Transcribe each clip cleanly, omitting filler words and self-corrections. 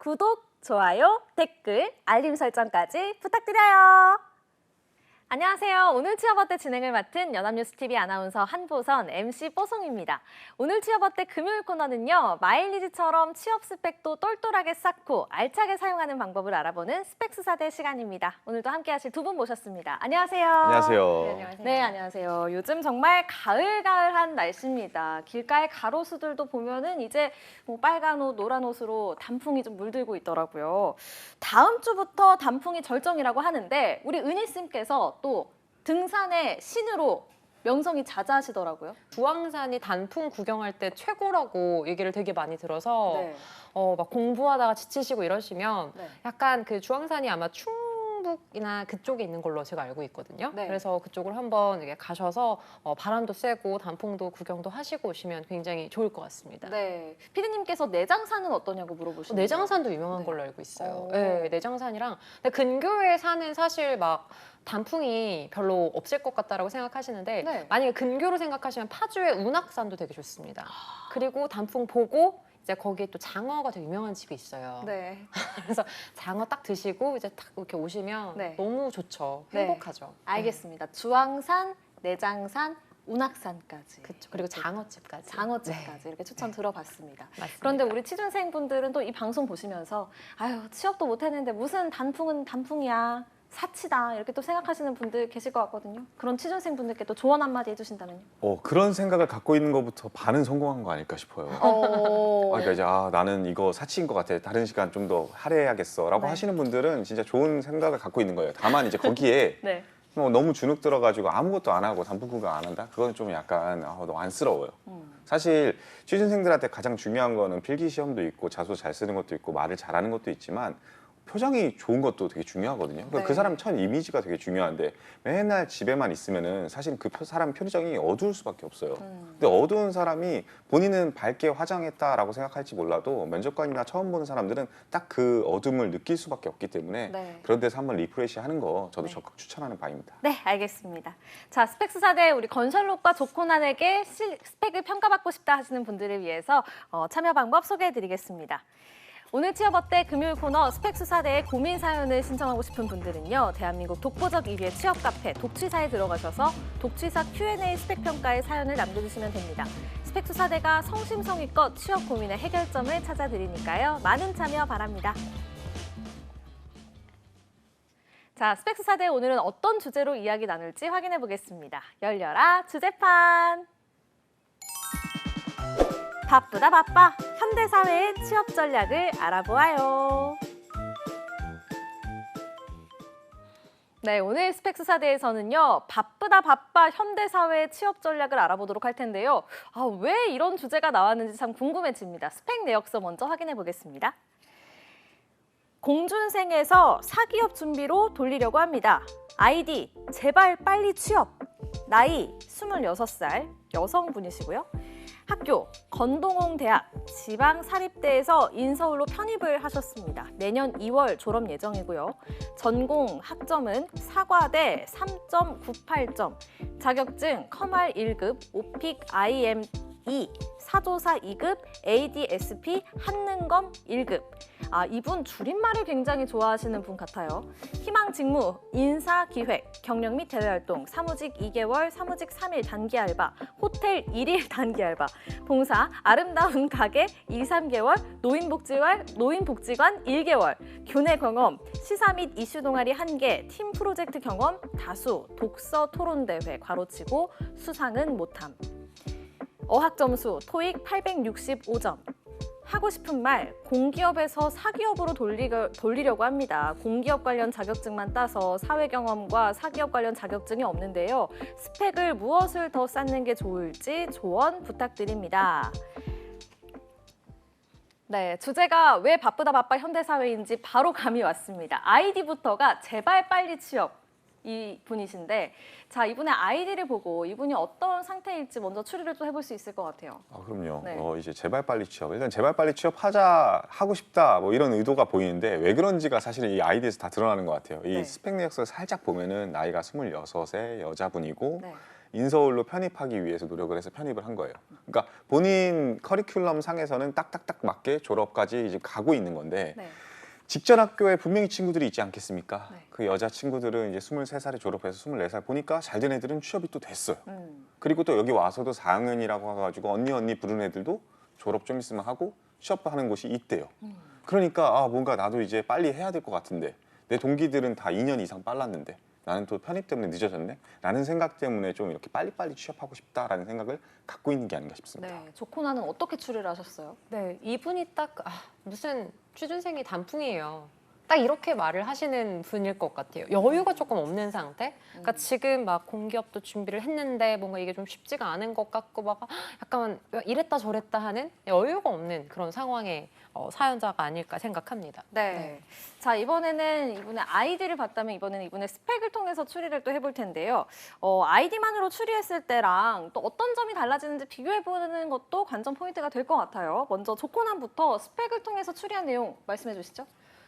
구독, 좋아요, 댓글, 알림 설정까지 부탁드려요. 안녕하세요. 오늘 취업 어때 진행을 맡은 연합뉴스TV 아나운서 한보선, MC 뽀송입니다. 오늘 취업 어때 금요일 코너는요. 마일리지처럼 취업 스펙도 똘똘하게 쌓고 알차게 사용하는 방법을 알아보는 스펙 수사대 시간입니다. 오늘도 함께 하실 두 분 모셨습니다. 안녕하세요. 안녕하세요. 네, 안녕하세요. 네, 안녕하세요. 요즘 정말 가을가을한 날씨입니다. 길가의 가로수들도 보면은 이제 뭐 빨간 옷, 노란 옷으로 단풍이 좀 물들고 있더라고요. 다음 주부터 단풍이 절정이라고 하는데 우리 은희쌤께서 또 등산의 신으로 명성이 자자하시더라고요. 주황산이 단풍 구경할 때 최고라고 얘기를 되게 많이 들어서 네. 막 공부하다가 지치시고 이러시면 네. 약간 그 주황산이 아마 충북이나 그쪽에 있는 걸로 제가 알고 있거든요. 네. 그래서 그쪽으로 한번 이렇게 가셔서 바람도 쐬고 단풍도 구경도 하시고 오시면 굉장히 좋을 것 같습니다. 네. 피디님께서 내장산은 어떠냐고 물어보시는데. 내장산도 유명한 네. 걸로 알고 있어요. 오. 네, 내장산이랑 근데 근교에 사는 사실 막 단풍이 별로 없을 것 같다라고 생각하시는데 네. 만약에 근교로 생각하시면 파주의 운악산도 되게 좋습니다. 그리고 단풍 보고 이제 거기에 또 장어가 되게 유명한 집이 있어요. 네. 그래서 장어 딱 드시고 이제 딱 이렇게 오시면 네. 너무 좋죠. 네. 행복하죠. 알겠습니다. 주황산, 내장산, 운악산까지. 그렇죠. 그리고 장어집까지. 장어집까지 이렇게 추천 들어봤습니다. 맞습니다. 그런데 우리 취준생분들은 또 이 방송 보시면서 아유 취업도 못했는데 무슨 단풍은 단풍이야 사치다 이렇게 또 생각하시는 분들 계실 것 같거든요. 그런 취준생분들께 또 조언 한마디 해주신다면요. 그런 생각을 갖고 있는 것부터 반은 성공한 거 아닐까 싶어요. 그러니까 이제 나는 이거 사치인 것 같아. 다른 시간 좀 더 할애해야겠어라고 네. 하시는 분들은 진짜 좋은 생각을 갖고 있는 거예요. 다만 이제 거기에 네. 너무 주눅 들어가지고 아무것도 안 하고 단풍 구경 안 한다? 그건 좀 약간 너무 안쓰러워요. 사실 취준생들한테 가장 중요한 거는 필기 시험도 있고 자소 잘 쓰는 것도 있고 말을 잘하는 것도 있지만 표정이 좋은 것도 되게 중요하거든요. 그러니까 네. 그 사람 첫 이미지가 되게 중요한데 맨날 집에만 있으면은 사실 그 사람 표정이 어두울 수밖에 없어요. 근데 어두운 사람이 본인은 밝게 화장했다라고 생각할지 몰라도 면접관이나 처음 보는 사람들은 딱 그 어둠을 느낄 수밖에 없기 때문에 네. 그런 데서 한번 리프레시 하는 거 저도 네. 적극 추천하는 바입니다. 네, 알겠습니다. 자, 스펙 수사대 우리 건설록과 조코난에게 스펙을 평가받고 싶다 하시는 분들을 위해서 참여 방법 소개해드리겠습니다. 오늘 취업 어때 금요일 코너 스펙 수사대의 고민 사연을 신청하고 싶은 분들은요. 대한민국 독보적 1위의 취업 카페 독취사에 들어가셔서 독취사 Q&A 스펙 평가에 사연을 남겨주시면 됩니다. 스펙 수사대가 성심성의껏 취업 고민의 해결점을 찾아드리니까요. 많은 참여 바랍니다. 자, 스펙 수사대 오늘은 어떤 주제로 이야기 나눌지 확인해 보겠습니다. 열려라 주제판. 바쁘다 바빠 현대사회의 취업 전략을 알아보아요. 네, 오늘 스펙 수사대에서는요. 바쁘다 바빠 현대사회의 취업 전략을 알아보도록 할 텐데요. 왜 이런 주제가 나왔는지 참 궁금해집니다. 스펙 내역서 먼저 확인해 보겠습니다. 공준생에서 사기업 준비로 돌리려고 합니다. 아이디 제발 빨리 취업. 나이 26살 여성분이시고요. 학교 건동홍대학 지방사립대에서 인서울로 편입을 하셨습니다. 내년 2월 졸업 예정이고요. 전공 학점은 사과대 3.98점, 자격증 커말 1급, 오픽 IM2, 사조사 2급, ADSP 한능검 1급. 이분 줄임말을 굉장히 좋아하시는 분 같아요. 희망 직무, 인사기획, 경력 및 대외활동, 사무직 2개월, 사무직 3일 단기 알바, 호텔 1일 단기 알바, 봉사, 아름다운 가게 2, 3개월, 노인복지관 1개월, 교내 경험, 시사 및 이슈 동아리 1개, 팀 프로젝트 경험 다수, 독서 토론대회 괄호치고 수상은 못함. 어학 점수 토익 865점. 하고 싶은 말, 공기업에서 사기업으로 돌리려고 합니다. 공기업 관련 자격증만 따서 사회 경험과 사기업 관련 자격증이 없는데요. 스펙을 무엇을 더 쌓는 게 좋을지 조언 부탁드립니다. 네, 주제가 왜 바쁘다 바빠 현대사회인지 바로 감이 왔습니다. 아이디부터가 제발 빨리 취업. 이 분이신데 자 이분의 아이디를 보고 이분이 어떤 상태일지 먼저 추리를 또 해볼 수 있을 것 같아요. 그럼요. 네. 이제 제발 빨리 취업. 일단 제발 빨리 취업하자 하고 싶다 뭐 이런 의도가 보이는데 왜 그런지가 사실 이 아이디에서 다 드러나는 것 같아요. 이 네. 스펙 내역서를 살짝 보면은 나이가 26세 여자분이고 네. 인서울로 편입하기 위해서 노력을 해서 편입을 한 거예요. 그러니까 본인 커리큘럼 상에서는 딱딱딱 맞게 졸업까지 이제 가고 있는 건데 네. 직전 학교에 분명히 친구들이 있지 않겠습니까? 네. 그 여자 친구들은 이제 23살에 졸업해서 24살 보니까 잘 된 애들은 취업이 또 됐어요. 음. 그리고 또 여기 와서도 4학년이라고 해가지고 언니 부르는 애들도 졸업 좀 있으면 하고 취업하는 곳이 있대요. 그러니까 아 뭔가 나도 이제 빨리 해야 될 것 같은데 내 동기들은 다 2년 이상 빨랐는데 나는 또 편입 때문에 늦어졌네? 라는 생각 때문에 좀 이렇게 빨리빨리 취업하고 싶다라는 생각을 갖고 있는 게 아닌가 싶습니다. 네. 조코나는 어떻게 추리를 하셨어요? 네, 이분이 딱 무슨 취준생이 단풍이에요. 딱 이렇게 말을 하시는 분일 것 같아요. 여유가 조금 없는 상태. 그러니까 지금 막 공기업도 준비를 했는데 뭔가 이게 좀 쉽지가 않은 것 같고 막 약간 이랬다 저랬다 하는 여유가 없는 그런 상황의 사연자가 아닐까 생각합니다. 네. 자, 이번에는 이분의 아이디를 봤다면 이번에는 이분의 스펙을 통해서 추리를 또 해볼 텐데요. 아이디만으로 추리했을 때랑 또 어떤 점이 달라지는지 비교해보는 것도 관전 포인트가 될 것 같아요. 먼저 조코남부터 스펙을 통해서 추리한 내용 말씀해 주시죠.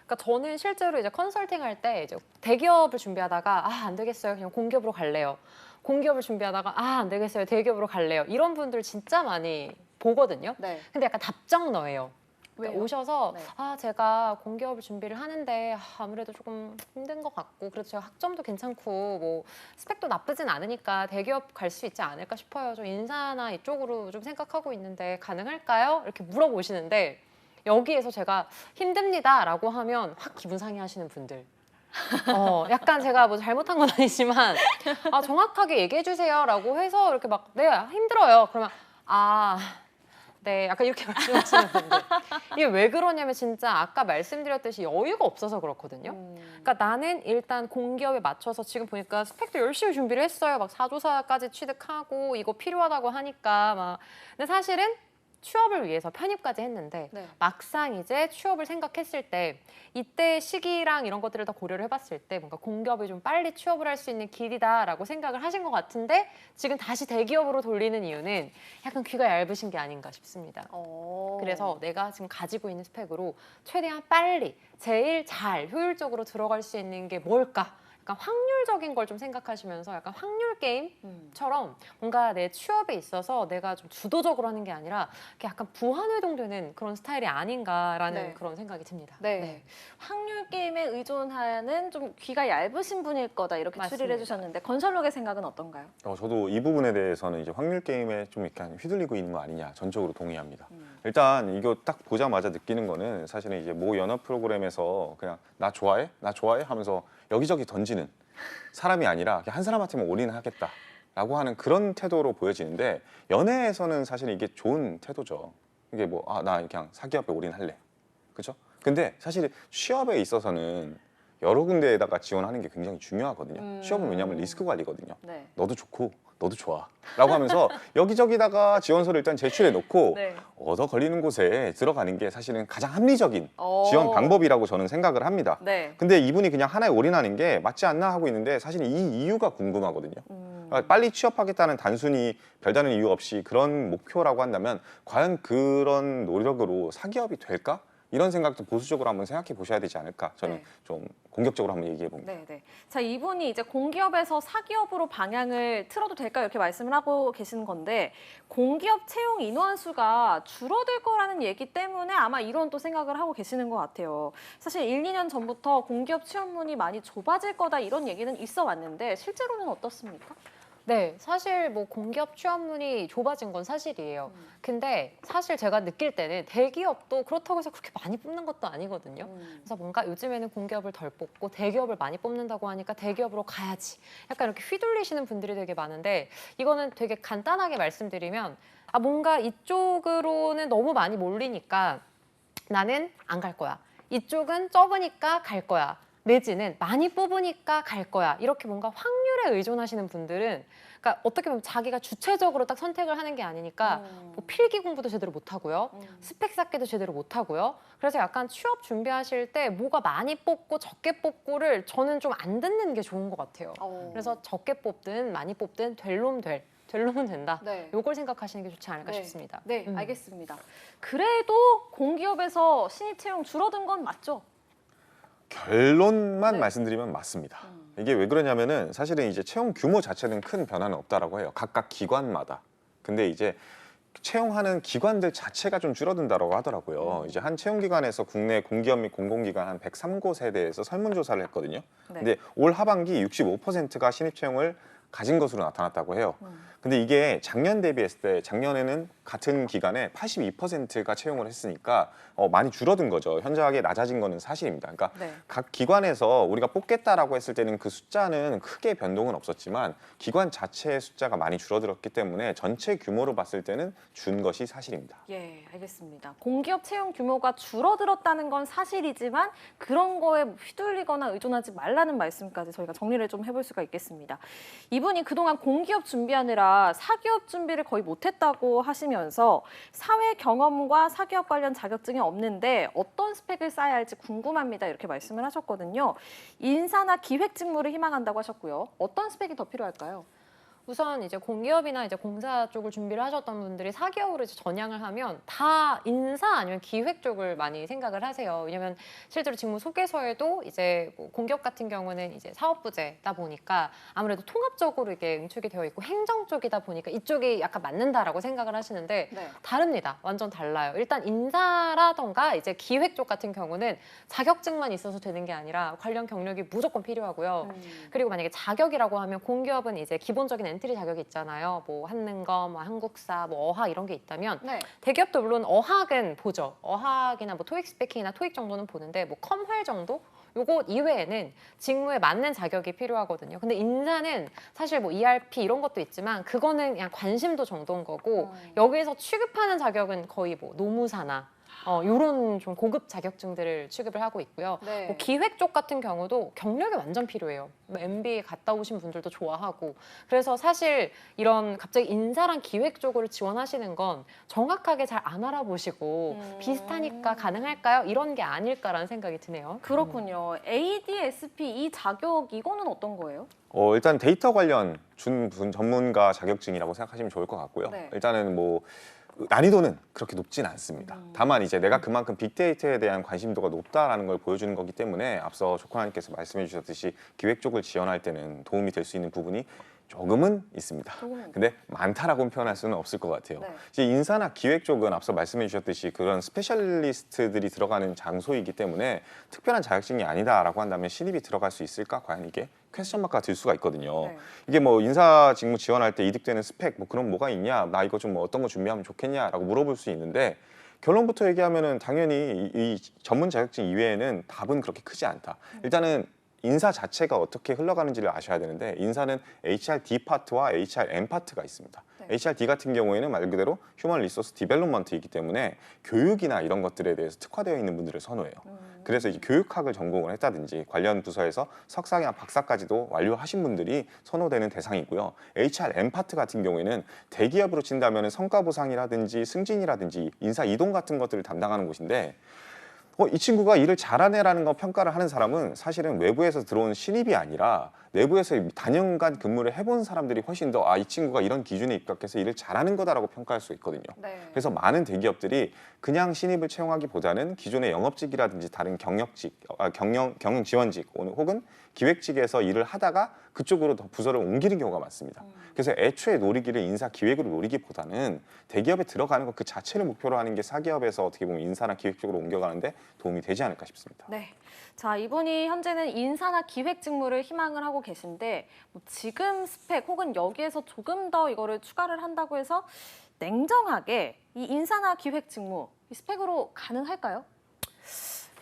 그러니까 저는 실제로 이제 컨설팅 할 때 이제 대기업을 준비하다가 안 되겠어요. 그냥 공기업으로 갈래요. 공기업을 준비하다가 안 되겠어요. 대기업으로 갈래요. 이런 분들 진짜 많이 보거든요. 네. 근데 약간 답정너예요. 그러니까 왜요? 오셔서 네. 제가 공기업을 준비를 하는데 아무래도 조금 힘든 것 같고 그래도 제가 학점도 괜찮고 뭐 스펙도 나쁘진 않으니까 대기업 갈 수 있지 않을까 싶어요. 좀 인사나 이쪽으로 좀 생각하고 있는데 가능할까요? 이렇게 물어보시는데 여기에서 제가 힘듭니다라고 하면 확 기분 상해하시는 분들. 약간 제가 뭐 잘못한 건 아니지만 정확하게 얘기해 주세요라고 해서 이렇게 막 네, 힘들어요. 그러면 네, 약간 이렇게 말씀하시는 분들. 이게 왜 그러냐면 진짜 아까 말씀드렸듯이 여유가 없어서 그렇거든요. 그러니까 나는 일단 공기업에 맞춰서 지금 보니까 스펙도 열심히 준비를 했어요. 막 사조사까지 취득하고 이거 필요하다고 하니까 막. 근데 사실은 취업을 위해서 편입까지 했는데 네. 막상 이제 취업을 생각했을 때 이때 시기랑 이런 것들을 다 고려를 해봤을 때 뭔가 공기업이 좀 빨리 취업을 할 수 있는 길이다라고 생각을 하신 것 같은데 지금 다시 대기업으로 돌리는 이유는 약간 귀가 얇으신 게 아닌가 싶습니다. 그래서 내가 지금 가지고 있는 스펙으로 최대한 빨리 제일 잘 효율적으로 들어갈 수 있는 게 뭘까? 약간 확률적인 걸 좀 생각하시면서 약간 확률 게임처럼 뭔가 내 취업에 있어서 내가 좀 주도적으로 하는 게 아니라 약간 부환회동되는 그런 스타일이 아닌가라는 네. 그런 생각이 듭니다. 네. 확률 게임에 의존하는 좀 귀가 얇으신 분일 거다 이렇게 맞습니다. 추리를 해주셨는데 건설록의 생각은 어떤가요? 저도 이 부분에 대해서는 이제 확률 게임에 좀 이렇게 휘둘리고 있는 거 아니냐 전적으로 동의합니다. 일단 이거 딱 보자마자 느끼는 거는 사실은 이제 모 연어 프로그램에서 그냥 나 좋아해? 나 좋아해? 하면서 여기저기 던지는 사람이 아니라 그냥 한 사람한테만 올인하겠다라고 하는 그런 태도로 보여지는데 연애에서는 사실 이게 좋은 태도죠. 이게 뭐 나 그냥 사기업에 올인할래. 그렇죠? 근데 사실 취업에 있어서는 여러 군데에다가 지원하는 게 굉장히 중요하거든요. 취업은 왜냐하면 리스크 관리거든요. 네. 너도 좋고 너도 좋아 라고 하면서 여기저기다가 지원서를 일단 제출해 놓고 네. 얻어 걸리는 곳에 들어가는 게 사실은 가장 합리적인 지원 방법이라고 저는 생각을 합니다. 네. 근데 이분이 그냥 하나에 올인하는 게 맞지 않나 하고 있는데 사실 이 이유가 궁금하거든요. 빨리 취업하겠다는 단순히 별다른 이유 없이 그런 목표라고 한다면 과연 그런 노력으로 사기업이 될까? 이런 생각도 보수적으로 한번 생각해 보셔야 되지 않을까? 저는 네. 좀 공격적으로 한번 얘기해 봅니다. 네. 자, 이분이 이제 공기업에서 사기업으로 방향을 틀어도 될까 이렇게 말씀을 하고 계시는 건데 공기업 채용 인원 수가 줄어들 거라는 얘기 때문에 아마 이런 또 생각을 하고 계시는 것 같아요. 사실 1, 2년 전부터 공기업 취업문이 많이 좁아질 거다 이런 얘기는 있어 왔는데 실제로는 어떻습니까? 네, 사실 뭐 공기업 취업문이 좁아진 건 사실이에요. 근데 사실 제가 느낄 때는 대기업도 그렇다고 해서 그렇게 많이 뽑는 것도 아니거든요. 그래서 뭔가 요즘에는 공기업을 덜 뽑고 대기업을 많이 뽑는다고 하니까 대기업으로 가야지. 약간 이렇게 휘둘리시는 분들이 되게 많은데 이거는 되게 간단하게 말씀드리면 뭔가 이쪽으로는 너무 많이 몰리니까 나는 안 갈 거야. 이쪽은 적으니까 갈 거야. 내지는 많이 뽑으니까 갈 거야. 이렇게 뭔가 확률에 의존하시는 분들은 그러니까 어떻게 보면 자기가 주체적으로 딱 선택을 하는 게 아니니까 뭐 필기 공부도 제대로 못 하고요. 스펙 쌓기도 제대로 못 하고요. 그래서 약간 취업 준비하실 때 뭐가 많이 뽑고 적게 뽑고를 저는 좀 안 듣는 게 좋은 것 같아요. 그래서 적게 뽑든 많이 뽑든 될 놈 될. 될 놈은 된다. 네. 요걸 생각하시는 게 좋지 않을까 네. 싶습니다. 네, 알겠습니다. 그래도 공기업에서 신입 채용 줄어든 건 맞죠? 결론만 네. 말씀드리면 맞습니다. 이게 왜 그러냐면은 사실은 이제 채용 규모 자체는 큰 변화는 없다라고 해요. 각각 기관마다. 근데 이제 채용하는 기관들 자체가 좀 줄어든다라고 하더라고요. 이제 한 채용기관에서 국내 공기업 및 공공기관 한 103곳에 대해서 설문조사를 했거든요. 네. 근데 올 하반기 65%가 신입 채용을 가진 것으로 나타났다고 해요. 근데 이게 작년 대비했을 때 작년에는 같은 기간에 82%가 채용을 했으니까 많이 줄어든 거죠. 현저하게 낮아진 거는 사실입니다. 그러니까 네. 각 기관에서 우리가 뽑겠다라고 했을 때는 그 숫자는 크게 변동은 없었지만 기관 자체의 숫자가 많이 줄어들었기 때문에 전체 규모로 봤을 때는 준 것이 사실입니다. 예, 알겠습니다. 공기업 채용 규모가 줄어들었다는 건 사실이지만 그런 거에 휘둘리거나 의존하지 말라는 말씀까지 저희가 정리를 좀 해볼 수가 있겠습니다. 이분이 그동안 공기업 준비하느라 사기업 준비를 거의 못했다고 하시면서 사회 경험과 사기업 관련 자격증이 없는데 어떤 스펙을 쌓아야 할지 궁금합니다. 이렇게 말씀을 하셨거든요. 인사나 기획 직무를 희망한다고 하셨고요. 어떤 스펙이 더 필요할까요? 우선 이제 공기업이나 이제 공사 쪽을 준비를 하셨던 분들이 사기업으로 이제 전향을 하면 다 인사 아니면 기획 쪽을 많이 생각을 하세요. 왜냐면 실제로 직무 소개서에도 이제 뭐 공기업 같은 경우는 이제 사업부제다 보니까 아무래도 통합적으로 이게 응축이 되어 있고 행정 쪽이다 보니까 이쪽이 약간 맞는다라고 생각을 하시는데 네. 다릅니다. 완전 달라요. 일단 인사라던가 이제 기획 쪽 같은 경우는 자격증만 있어서 되는 게 아니라 관련 경력이 무조건 필요하고요. 그리고 만약에 자격이라고 하면 공기업은 이제 기본적인 엔트리 자격이 있잖아요. 뭐 한능검, 뭐 한국사, 뭐 어학 이런 게 있다면 네. 대기업도 물론 어학은 보죠. 어학이나 뭐 토익 스피킹이나 토익 정도는 보는데 뭐 컴활 정도? 요거 이외에는 직무에 맞는 자격이 필요하거든요. 근데 인사는 사실 뭐 ERP 이런 것도 있지만 그거는 그냥 관심도 정도인 거고 여기서 취급하는 자격은 거의 뭐 노무사나 이런 좀 고급 자격증들을 취급을 하고 있고요. 네. 뭐 기획 쪽 같은 경우도 경력이 완전 필요해요. 뭐 MBA 갔다 오신 분들도 좋아하고. 그래서 사실 이런 갑자기 인사랑 기획 쪽으로 지원하시는 건 정확하게 잘 안 알아보시고 비슷하니까 가능할까요? 이런 게 아닐까라는 생각이 드네요. 그렇군요. ADSP 이 자격 이거는 어떤 거예요? 일단 데이터 관련 전문가 자격증이라고 생각하시면 좋을 것 같고요. 네. 일단은 뭐 난이도는 그렇게 높진 않습니다. 다만 이제 내가 그만큼 빅데이터에 대한 관심도가 높다라는 걸 보여주는 거기 때문에 앞서 조커나님께서 말씀해 주셨듯이 기획 쪽을 지원할 때는 도움이 될 수 있는 부분이 조금은 있습니다. 근데 많다라고는 표현할 수는 없을 것 같아요. 네. 이제 인사나 기획 쪽은 앞서 말씀해 주셨듯이 그런 스페셜리스트들이 들어가는 장소이기 때문에 특별한 자격증이 아니다라고 한다면 신입이 들어갈 수 있을까? 과연 이게 퀘스천 마크가 들 수가 있거든요. 네. 이게 뭐 인사 직무 지원할 때 이득되는 스펙 뭐 그런 뭐가 있냐? 나 이거 좀 뭐 어떤 거 준비하면 좋겠냐라고 물어볼 수 있는데 결론부터 얘기하면은 당연히 이 전문 자격증 이외에는 답은 그렇게 크지 않다. 일단은 인사 자체가 어떻게 흘러가는지를 아셔야 되는데 인사는 HRD 파트와 HRM 파트가 있습니다. 네. HRD 같은 경우에는 말 그대로 휴먼 리소스 디벨롭먼트이기 때문에 교육이나 이런 것들에 대해서 특화되어 있는 분들을 선호해요. 그래서 이제 교육학을 전공을 했다든지 관련 부서에서 석사나 박사까지도 완료하신 분들이 선호되는 대상이고요. HRM 파트 같은 경우에는 대기업으로 친다면 성과 보상이라든지 승진이라든지 인사 이동 같은 것들을 담당하는 곳인데 이 친구가 일을 잘하네라는 거 평가를 하는 사람은 사실은 외부에서 들어온 신입이 아니라 내부에서 단연간 근무를 해본 사람들이 훨씬 더 이 친구가 이런 기준에 입각해서 일을 잘하는 거다라고 평가할 수 있거든요. 네. 그래서 많은 대기업들이 그냥 신입을 채용하기보다는 기존의 영업직이라든지 다른 경력직, 경영 지원직 혹은 기획직에서 일을 하다가 그쪽으로 더 부서를 옮기는 경우가 많습니다. 그래서 애초에 노리기를 인사 기획으로 노리기보다는 대기업에 들어가는 것 그 자체를 목표로 하는 게 사기업에서 어떻게 보면 인사나 기획 쪽으로 옮겨가는데 도움이 되지 않을까 싶습니다. 네. 자, 이분이 현재는 인사나 기획 직무를 희망을 하고 계신데 뭐 지금 스펙 혹은 여기에서 조금 더 이거를 추가를 한다고 해서 냉정하게 이 인사나 기획 직무 이 스펙으로 가능할까요?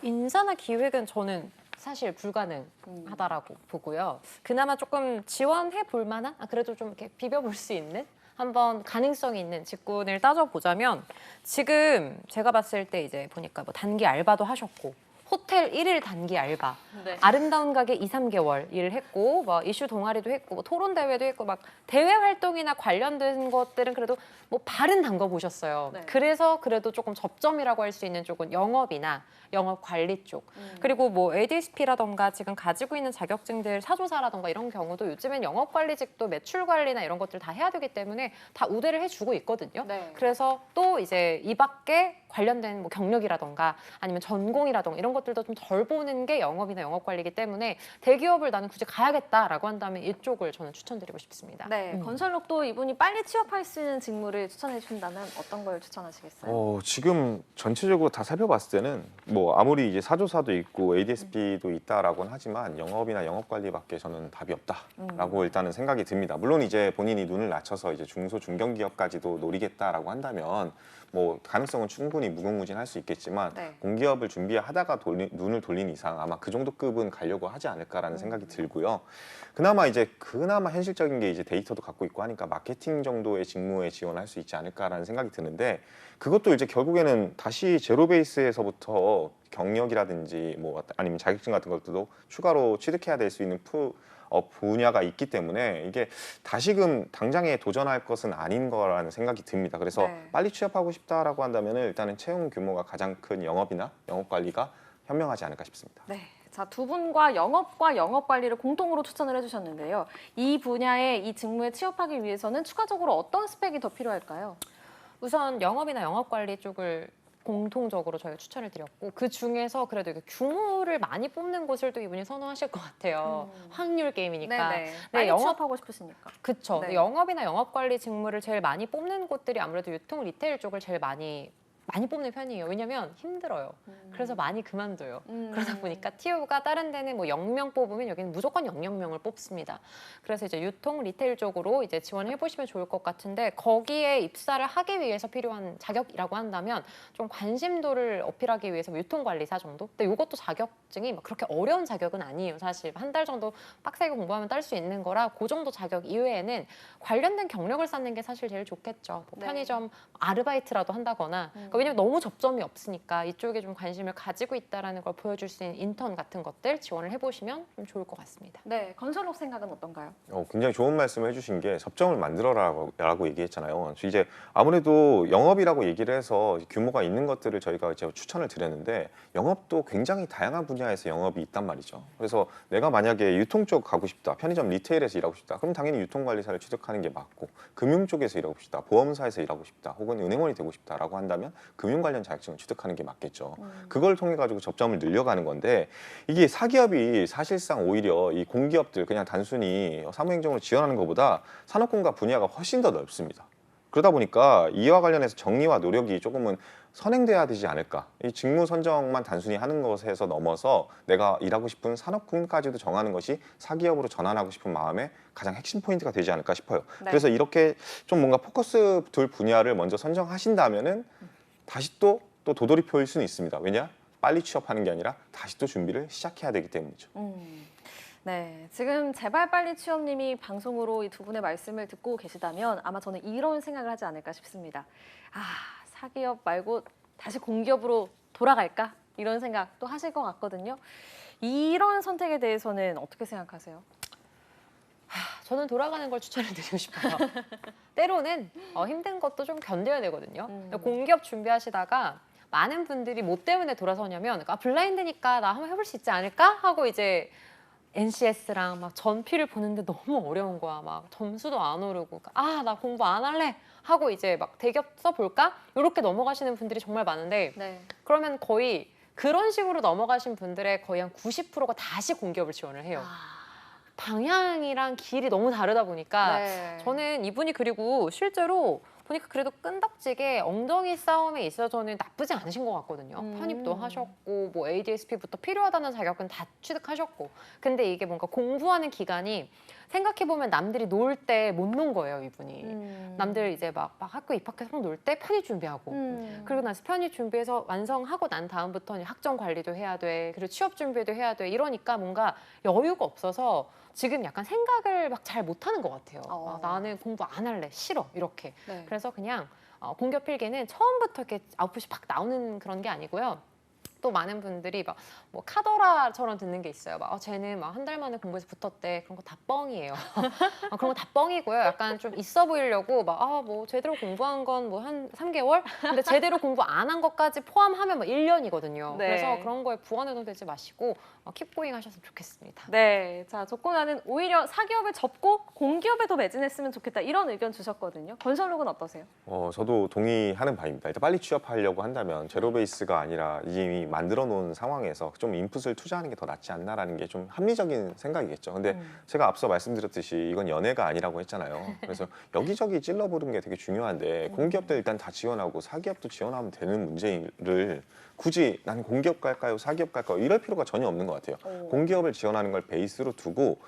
인사나 기획은 저는 사실 불가능하다라고 보고요. 그나마 조금 지원해 볼 만한, 그래도 좀 이렇게 비벼볼 수 있는 한번 가능성이 있는 직군을 따져보자면 지금 제가 봤을 때 이제 보니까 뭐 단기 알바도 하셨고 호텔 1일 단기 알바, 네. 아름다운 가게 2, 3개월 일을 했고 뭐 이슈 동아리도 했고 뭐 토론 대회도 했고 막 대외 활동이나 관련된 것들은 그래도 뭐 발은 담궈 보셨어요. 네. 그래서 그래도 조금 접점이라고 할 수 있는 쪽은 영업이나 영업 관리 쪽. 그리고 뭐 ADSP라던가 지금 가지고 있는 자격증들 사조사라던가 이런 경우도 요즘엔 영업 관리직도 매출 관리나 이런 것들 다 해야 되기 때문에 다 우대를 해주고 있거든요. 네. 그래서 또 이제 이 밖에 관련된 뭐 경력이라던가 아니면 전공이라던가 이런 것들도 좀 덜 보는 게 영업이나 영업 관리이기 때문에 대기업을 나는 굳이 가야겠다라고 한다면 이쪽을 저는 추천드리고 싶습니다. 네, 건설록도 이분이 빨리 취업할 수 있는 직무를 추천해 주신다면 어떤 걸 추천하시겠어요? 지금 전체적으로 다 살펴봤을 때는 뭐 아무리 이제 사조사도 있고 ADSP도 있다라고는 하지만 영업이나 영업관리밖에 저는 답이 없다라고 일단은 생각이 듭니다. 물론 이제 본인이 눈을 낮춰서 이제 중소 중견기업까지도 노리겠다라고 한다면 뭐 가능성은 충분히 무궁무진할 수 있겠지만 네. 공기업을 준비하다가 눈을 돌린 이상 아마 그 정도 급은 가려고 하지 않을까라는 생각이 들고요. 그나마 현실적인 게 이제 데이터도 갖고 있고 하니까 마케팅 정도의 직무에 지원할 수 있지 않을까라는 생각이 드는데 그것도 이제 결국에는 다시 제로 베이스에서부터 경력이라든지 뭐 아니면 자격증 같은 것들도 추가로 취득해야 될 수 있는 분야가 있기 때문에 이게 다시금 당장에 도전할 것은 아닌 거라는 생각이 듭니다. 그래서 네. 빨리 취업하고 싶다라고 한다면 일단은 채용 규모가 가장 큰 영업이나 영업관리가 현명하지 않을까 싶습니다. 네. 자, 두 분과 영업 관리를 공통으로 추천을 해주셨는데요. 이 분야의 이 직무에 취업하기 위해서는 추가적으로 어떤 스펙이 더 필요할까요? 우선 영업이나 영업 관리 쪽을 공통적으로 저희가 추천을 드렸고 그 중에서 그래도 이게 규모를 많이 뽑는 곳을 또 이분이 선호하실 것 같아요. 확률 게임이니까. 네네. 빨리 영업- 취업하고 싶으시니까. 그쵸. 네. 영업이나 영업 관리 직무를 제일 많이 뽑는 곳들이 아무래도 유통 리테일 쪽을 제일 많이 뽑는 편이에요. 왜냐면 힘들어요. 그래서 많이 그만둬요. 그러다 보니까 TU가 다른 데는 뭐 0명 뽑으면 여기는 무조건 0명을 뽑습니다. 그래서 이제 유통 리테일 쪽으로 이제 지원해 보시면 좋을 것 같은데 거기에 입사를 하기 위해서 필요한 자격이라고 한다면 좀 관심도를 어필하기 위해서 뭐 유통관리사 정도? 근데 이것도 자격증이 막 그렇게 어려운 자격은 아니에요. 사실 한 달 정도 빡세게 공부하면 딸 수 있는 거라 그 정도 자격 이외에는 관련된 경력을 쌓는 게 사실 제일 좋겠죠. 뭐 네. 편의점 아르바이트라도 한다거나 그러니까 왜냐면 너무 접점이 없으니까 이쪽에 좀 관심을 가지고 있다라는 걸 보여줄 수 있는 인턴 같은 것들 지원을 해보시면 좀 좋을 것 같습니다. 네, 건설록 생각은 어떤가요? 굉장히 좋은 말씀을 해주신 게 접점을 만들어라라고 얘기했잖아요. 이제 아무래도 영업이라고 얘기를 해서 규모가 있는 것들을 저희가 이제 추천을 드렸는데 영업도 굉장히 다양한 분야에서 영업이 있단 말이죠. 그래서 내가 만약에 유통 쪽 가고 싶다, 편의점 리테일에서 일하고 싶다, 그럼 당연히 유통관리사를 취득하는 게 맞고 금융 쪽에서 일하고 싶다, 보험사에서 일하고 싶다, 혹은 은행원이 되고 싶다라고 한다면 금융 관련 자격증을 취득하는 게 맞겠죠. 그걸 통해 가지고 접점을 늘려가는 건데 이게 사기업이 사실상 오히려 이 공기업들 그냥 단순히 사무행정으로 지원하는 것보다 산업공과 분야가 훨씬 더 넓습니다. 그러다 보니까 이와 관련해서 정리와 노력이 조금은 선행돼야 되지 않을까. 이 직무 선정만 단순히 하는 것에서 넘어서 내가 일하고 싶은 산업군까지도 정하는 것이 사기업으로 전환하고 싶은 마음의 가장 핵심 포인트가 되지 않을까 싶어요. 네. 그래서 이렇게 좀 뭔가 포커스 둘 분야를 먼저 선정하신다면은 다시 또 도돌이표일 수는 있습니다. 왜냐? 빨리 취업하는 게 아니라 다시 또 준비를 시작해야 되기 때문이죠. 네, 지금 제발 빨리 취업님이 방송으로 이 두 분의 말씀을 듣고 계시다면 아마 저는 이런 생각을 하지 않을까 싶습니다. 아, 사기업 말고 다시 공기업으로 돌아갈까? 이런 생각도 하실 것 같거든요. 이런 선택에 대해서는 어떻게 생각하세요? 저는 돌아가는 걸 추천을 드리고 싶어요. 때로는 힘든 것도 좀 견뎌야 되거든요. 공기업 준비하시다가 많은 분들이 뭐 때문에 돌아서냐면 블라인드니까 나 한번 해볼 수 있지 않을까? 하고 이제 NCS랑 막 전피를 보는데 너무 어려운 거야. 막 점수도 안 오르고 나 공부 안 할래 하고 이제 막 대기업 써볼까? 이렇게 넘어가시는 분들이 정말 많은데 네. 그러면 거의 그런 식으로 넘어가신 분들의 거의 한 90%가 다시 공기업을 지원을 해요. 방향이랑 길이 너무 다르다 보니까 네. 저는 이분이 그리고 실제로 보니까 그래도 끈덕지게 엉덩이 싸움에 있어서는 나쁘지 않으신 것 같거든요. 편입도 하셨고 뭐 ADSP부터 필요하다는 자격은 다 취득하셨고 근데 이게 뭔가 공부하는 기간이 생각해보면 남들이 놀 때 못 논 거예요, 이분이. 남들 이제 막 학교 입학해서 놀 때 편입 준비하고 그리고 나서 편입 준비해서 완성하고 난 다음부터는 학점 관리도 해야 돼. 그리고 취업 준비도 해야 돼. 이러니까 뭔가 여유가 없어서 지금 약간 생각을 막 잘 못하는 것 같아요. 나는 공부 안 할래. 싫어. 이렇게. 네. 그래서 그냥 공기업 필기는 처음부터 이렇게 아웃풋이 팍 나오는 그런 게 아니고요. 또 많은 분들이 막 뭐 카더라처럼 듣는 게 있어요. 막 쟤는 막 한 달 만에 공부해서 붙었대. 그런 거 다 뻥이에요. 그런 거 다 뻥이고요. 약간 좀 있어 보이려고 막 뭐 제대로 공부한 건 뭐 한 3개월? 근데 제대로 공부 안 한 것까지 포함하면 뭐 1년이거든요. 네. 그래서 그런 거에 부안해도 되지 마시고 킵고잉 하셨으면 좋겠습니다. 네, 자 접고나는 오히려 사기업을 접고 공기업에 더 매진했으면 좋겠다 이런 의견 주셨거든요. 건설록은 어떠세요? 저도 동의하는 바입니다. 일단 빨리 취업하려고 한다면 제로 베이스가 아니라 이미 만들어 놓은 상황에서 좀 인풋을 투자하는 게 더 낫지 않나라는 게 좀 합리적인 생각이겠죠. 근데 제가 앞서 말씀드렸듯이 이건 연애가 아니라고 했잖아요. 그래서 여기저기 찔러보는 게 되게 중요한데 공기업도 일단 다 지원하고 사기업도 지원하면 되는 문제를 굳이 난 공기업 갈까요? 사기업 갈까요? 이럴 필요가 전혀 없는 것 같아요. 공기업을 지원하는 걸 베이스로 두고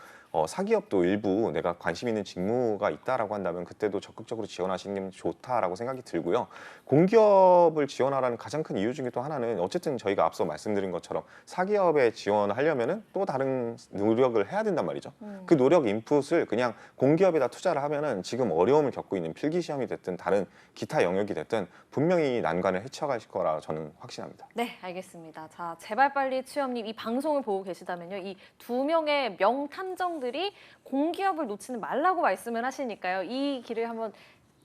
사기업도 일부 내가 관심 있는 직무가 있다라고 한다면 그때도 적극적으로 지원하시는 게 좋다라고 생각이 들고요. 공기업을 지원하라는 가장 큰 이유 중에 또 하나는 어쨌든 저희가 앞서 말씀드린 것처럼 사기업에 지원하려면은 또 다른 노력을 해야 된단 말이죠. 그 노력 인풋을 그냥 공기업에다 투자를 하면은 지금 어려움을 겪고 있는 필기 시험이 됐든 다른 기타 영역이 됐든 분명히 난관을 헤쳐가실 거라 저는 확신합니다. 네, 알겠습니다. 자, 제발 빨리 취업님 이 방송을 보고 계시다면요. 이 2명의 명탐정들이 공기업을 놓치는 말라고 말씀을 하시니까요. 이 길을 한번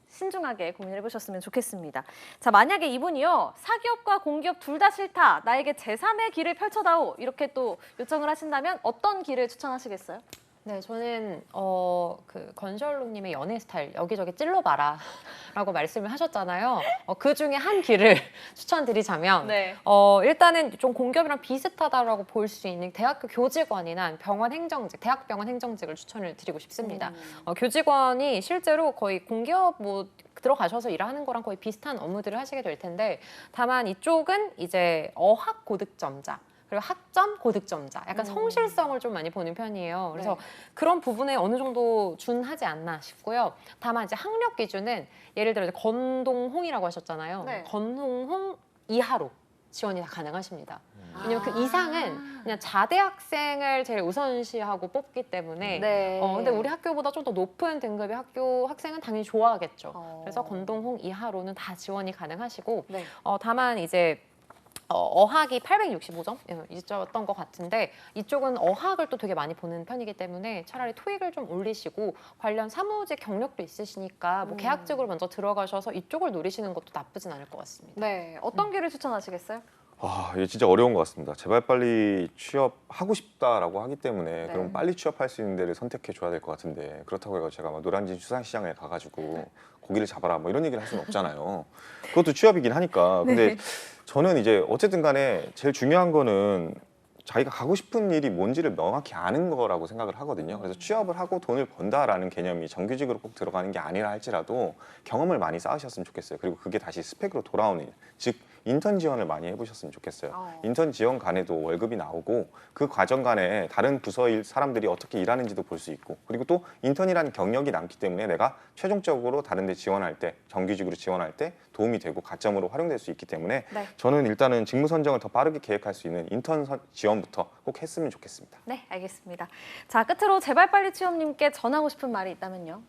신중하게 고민해 보셨으면 좋겠습니다. 자, 만약에 이분이요. 사기업과 공기업 둘 다 싫다. 나에게 제3의 길을 펼쳐다오. 이렇게 또 요청을 하신다면 어떤 길을 추천하시겠어요? 네, 저는 그 건설로님의 연애 스타일 여기저기 찔러봐라 라고 말씀을 하셨잖아요. 그 중에 한 길을 추천드리자면 네. 일단은 좀 공기업이랑 비슷하다라고 볼 수 있는 대학교 교직원이나 병원 행정직, 대학병원 행정직을 추천을 드리고 싶습니다. 교직원이 실제로 거의 공기업 뭐 들어가셔서 일하는 거랑 거의 비슷한 업무들을 하시게 될 텐데 다만 이쪽은 이제 어학 고득점자 그리고 학점 고득점자 약간 성실성을 좀 많이 보는 편이에요. 그래서 네. 그런 부분에 어느 정도 준하지 않나 싶고요. 다만 이제 학력 기준은 예를 들어 이제 건동홍이라고 하셨잖아요. 네. 건동홍 이하로 지원이 다 가능하십니다. 왜냐면 그 이상은 그냥 자대 학생을 제일 우선시하고 뽑기 때문에 네. 근데 우리 학교보다 좀 더 높은 등급의 학교 학생은 당연히 좋아하겠죠. 그래서 건동홍 이하로는 다 지원이 가능하시고 네. 다만 이제 어학이 865점 있었던 것 같은데 이쪽은 어학을 또 되게 많이 보는 편이기 때문에 차라리 토익을 좀 올리시고 관련 사무직 경력도 있으시니까 뭐 계약직으로 먼저 들어가셔서 이쪽을 노리시는 것도 나쁘진 않을 것 같습니다. 네. 어떤 길을 추천하시겠어요? 이게 진짜 어려운 것 같습니다. 제발 빨리 취업하고 싶다라고 하기 때문에 네. 그럼 빨리 취업할 수 있는 데를 선택해 줘야 될 것 같은데 그렇다고 해서 제가 막 노량진 수산시장에 가가지고 고기를 잡아라 뭐 이런 얘기를 할 수는 없잖아요. 그것도 취업이긴 하니까. 근데 저는 이제 어쨌든 간에 제일 중요한 거는 자기가 가고 싶은 일이 뭔지를 명확히 아는 거라고 생각을 하거든요. 그래서 취업을 하고 돈을 번다라는 개념이 정규직으로 꼭 들어가는 게 아니라 할지라도 경험을 많이 쌓으셨으면 좋겠어요. 그리고 그게 다시 스펙으로 돌아오는 일, 즉 인턴 지원을 많이 해보셨으면 좋겠어요. 인턴 지원 간에도 월급이 나오고 그 과정 간에 다른 부서 사람들이 어떻게 일하는지도 볼 수 있고 그리고 또 인턴이라는 경력이 남기 때문에 내가 최종적으로 다른 데 지원할 때 정규직으로 지원할 때 도움이 되고 가점으로 활용될 수 있기 때문에 네. 저는 일단은 직무 선정을 더 빠르게 계획할 수 있는 인턴 지원부터 꼭 했으면 좋겠습니다. 네, 알겠습니다. 자, 끝으로 제발 빨리 취업님께 전하고 싶은 말이 있다면요.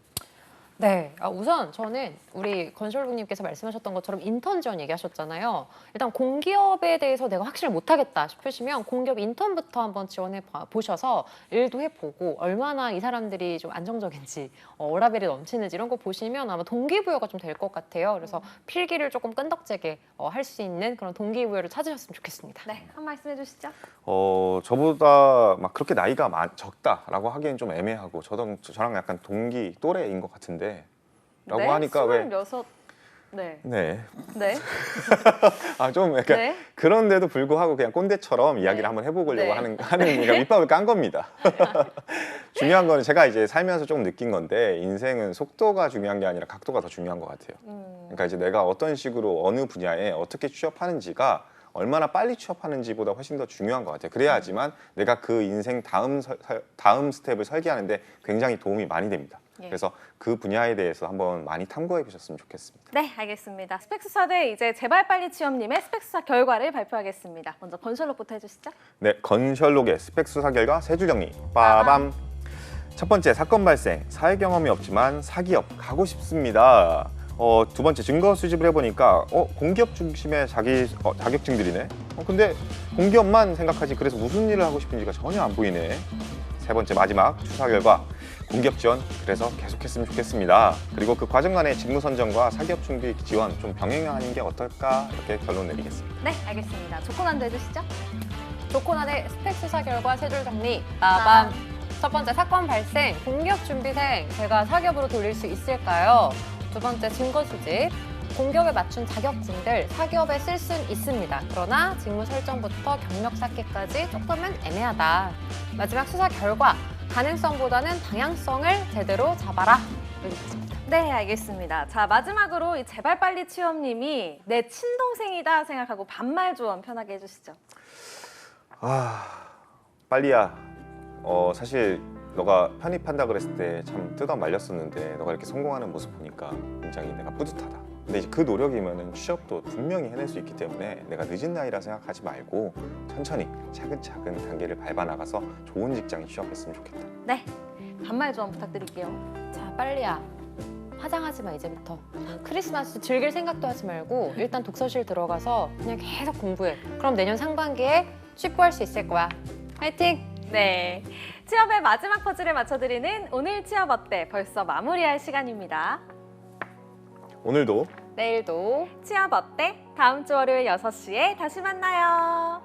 네, 우선 저는 우리 건설국님께서 말씀하셨던 것처럼 인턴 지원 얘기하셨잖아요. 일단 공기업에 대해서 내가 확실히 못하겠다 싶으시면 공기업 인턴부터 한번 지원해 보셔서 일도 해보고 얼마나 이 사람들이 좀 안정적인지 워라밸이 넘치는지 이런 거 보시면 아마 동기부여가 좀 될 것 같아요. 그래서 필기를 조금 끈덕지게 할 수 있는 그런 동기부여를 찾으셨으면 좋겠습니다. 네, 한 말씀 해주시죠. 저보다 막 그렇게 나이가 적다라고 하기엔 좀 애매하고 저랑 약간 동기 또래인 것 같은데 라고 네, 하니까 26. 네. 네. 좀 약간 네. 그런데도 불구하고 그냥 꼰대처럼 이야기를 네. 한번 해보려고 네. 하는 그러니까 밑밥을 깐 겁니다. 중요한 거는 제가 이제 살면서 조금 느낀 건데 인생은 속도가 중요한 게 아니라 각도가 더 중요한 것 같아요. 그러니까 이제 내가 어떤 식으로 어느 분야에 어떻게 취업하는지가 얼마나 빨리 취업하는지보다 훨씬 더 중요한 것 같아요. 그래야지만 내가 그 인생 다음 스텝을 설계하는데 굉장히 도움이 많이 됩니다. 예. 그래서 그 분야에 대해서 한번 많이 탐구해 보셨으면 좋겠습니다. 네, 알겠습니다. 스펙수사대 이제 제발 빨리 취업님의 스펙수사 결과를 발표하겠습니다. 먼저 건설록부터 해주시죠. 네, 건설록의 스펙 수사 결과 세 줄 정리. 빠밤. 첫 번째, 사건 발생. 사회 경험이 없지만 사기업 가고 싶습니다. 두 번째, 증거 수집을 해보니까 공기업 중심의 자격증들이네. 근데 공기업만 생각하지 그래서 무슨 일을 하고 싶은지가 전혀 안 보이네. 세 번째 마지막 추사 결과 공기업 지원 그래서 계속했으면 좋겠습니다. 그리고 그 과정 간의 직무 선정과 사기업 준비 지원 좀 병행하는 게 어떨까 이렇게 결론 내리겠습니다. 네, 알겠습니다. 조건안도 해주시죠. 조건안의 스펙 수사 결과 세 줄 정리. 빠밤. 첫 번째 사건 발생, 공기업 준비생 제가 사기업으로 돌릴 수 있을까요? 두 번째 증거 수집. 공기업에 맞춘 자격증들 사기업에 쓸 수는 있습니다. 그러나 직무 설정부터 경력 쌓기까지 조금은 애매하다. 마지막 수사 결과 가능성보다는 방향성을 제대로 잡아라. 여기까지입니다. 네, 알겠습니다. 자, 마지막으로 이 제발 빨리 취업님이 내 친동생이다 생각하고 반말 조언 편하게 해주시죠. 빨리야. 사실 너가 편입한다 그랬을 때 참 뜯어 말렸었는데 너가 이렇게 성공하는 모습 보니까 굉장히 내가 뿌듯하다. 근데 이제 그 노력이면은 취업도 분명히 해낼 수 있기 때문에 내가 늦은 나이라 생각하지 말고 천천히 차근차근 단계를 밟아 나가서 좋은 직장에 취업했으면 좋겠다. 네, 반말 조언 부탁드릴게요. 자, 빨리야. 화장하지 마, 이제부터. 크리스마스 즐길 생각도 하지 말고 일단 독서실 들어가서 그냥 계속 공부해. 그럼 내년 상반기에 취업할 수 있을 거야. 화이팅! 네, 취업의 마지막 퍼즐을 맞춰드리는 오늘 취업 어때 벌써 마무리할 시간입니다. 오늘도 내일도 취업 어때? 다음 주 월요일 6시에 다시 만나요.